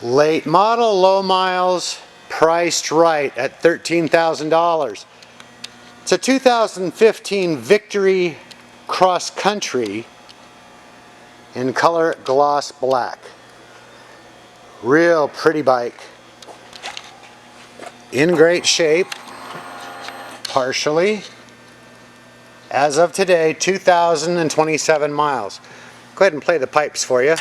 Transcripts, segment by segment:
Late model, low miles, priced right at $13,000. It's a 2015 Victory Cross Country in color gloss black. Real pretty bike. In great shape, partially. As of today, 2,027 miles. Go ahead and play the pipes for you.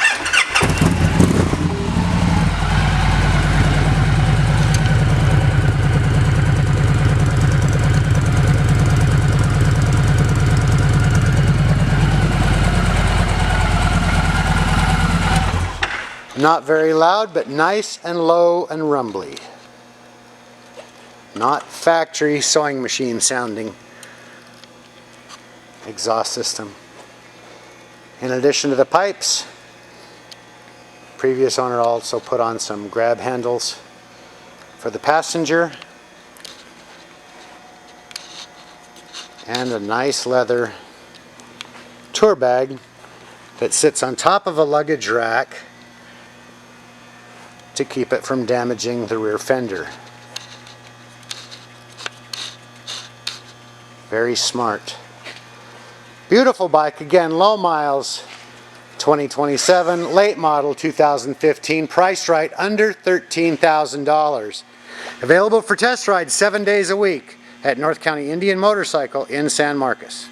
Not very loud, but nice and low and rumbly. Not factory sewing machine sounding exhaust system. In addition to the pipes, previous owner also put on some grab handles for the passenger and a nice leather tour bag that sits on top of a luggage rack to keep it from damaging the rear fender. Very smart. Beautiful bike, again, low miles, 2027, late model 2015, priced right under $13,000. Available for test rides 7 days a week at North County Indian Motorcycle in San Marcos.